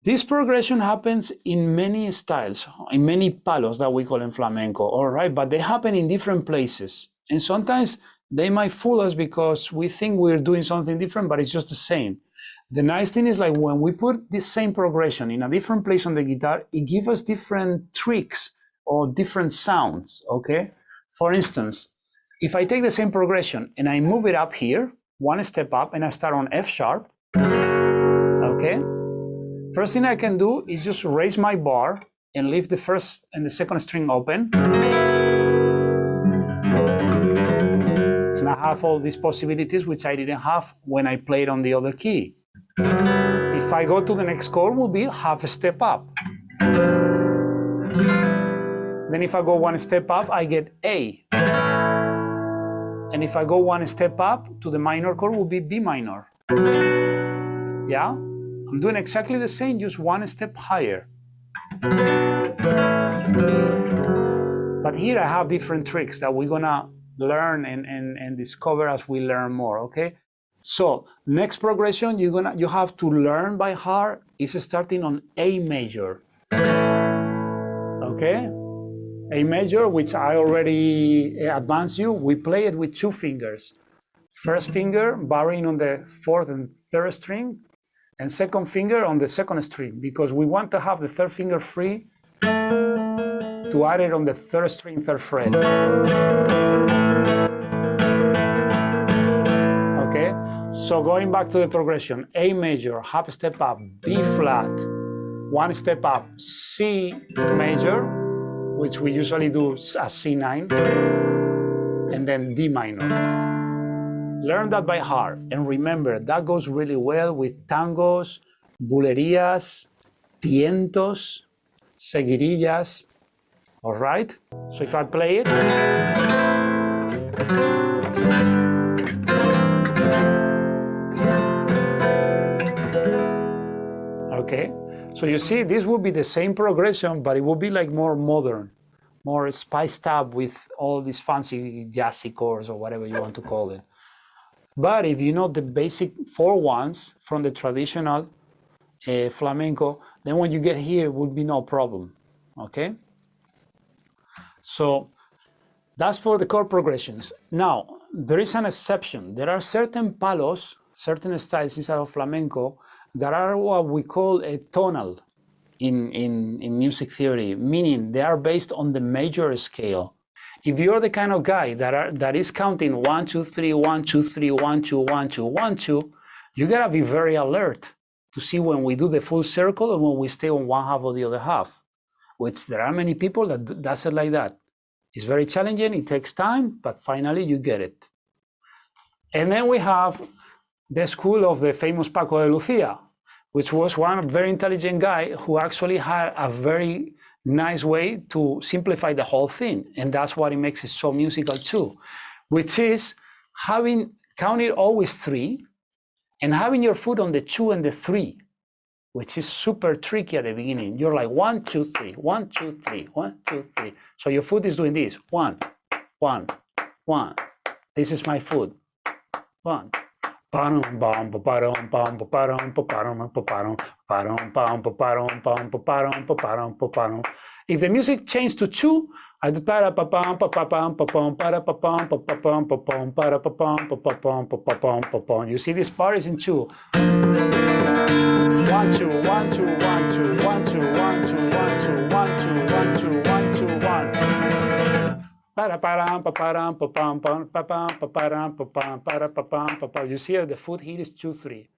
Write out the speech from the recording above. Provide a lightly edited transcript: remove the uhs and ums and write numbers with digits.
This progression happens in many styles, in many palos that we call in flamenco, all right? But they happen in different places. And sometimes they might fool us because we think we're doing something different, but it's just the same. The nice thing is like when we put this same progression in a different place on the guitar, it gives us different tricks or different sounds, okay? For instance, if I take the same progression and I move it up here, one step up, and I start on F sharp, okay? First thing I can do is just raise my bar and leave the first and the second string open. And I have all these possibilities which I didn't have when I played on the other key. If I go to the next chord, will be half a step up. Then if I go one step up, I get A. And if I go one step up to the minor chord, will be B minor. Yeah? I'm doing exactly the same, just one step higher. But here I have different tricks that we're gonna learn and discover as we learn more, okay? So next progression you have to learn by heart is starting on A major. Okay? A major, which I already advanced you, we play it with two fingers. First finger barring on the fourth and third string, and second finger on the second string, because we want to have the third finger free to add it on the third string, third fret. Okay, so going back to the progression, A major, half step up, B flat, one step up, C major, which we usually do as C9, and then D minor. Learn that by heart, and remember, that goes really well with tangos, bulerías, tientos, seguirillas, all right? So if I play it, okay? So you see, this would be the same progression, but it would be like more modern, more spiced up with all these fancy jazzy chords or whatever you want to call it. But if you know the basic 4/1s from the traditional flamenco, then when you get here, it would be no problem, okay? So that's for the chord progressions. Now, there is an exception. There are certain palos, certain styles inside of flamenco that are what we call a tonal in music theory, meaning they are based on the major scale. If you're the kind of guy that is counting 1, 2, 3, 1, 2, 3, 1, 2, 1, 2, 1, 2, you gotta be very alert to see when we do the full circle and when we stay on one half or the other half, which there are many people that does it like that. It's very challenging, it takes time, but finally you get it. And then we have the school of the famous Paco de Lucia, which was one very intelligent guy who actually had a very nice way to simplify the whole thing. And that's what it makes it so musical too, which is counting always 3 and having your foot on the 2 and the 3, which is super tricky at the beginning. You're like 1, 2, 3, 1, 2, 3, 1, 2, 3. So your foot is doing this, 1, 1, 1. This is my foot, 1. If the music changed to 2, I do you see this part is in 2. 1, 2, 1, 2, 1, 2, 1, 2, 1, 2, 1, 2, 1, 2, 1, 2, 1, 2, 1. You see the foot here is 2, 3.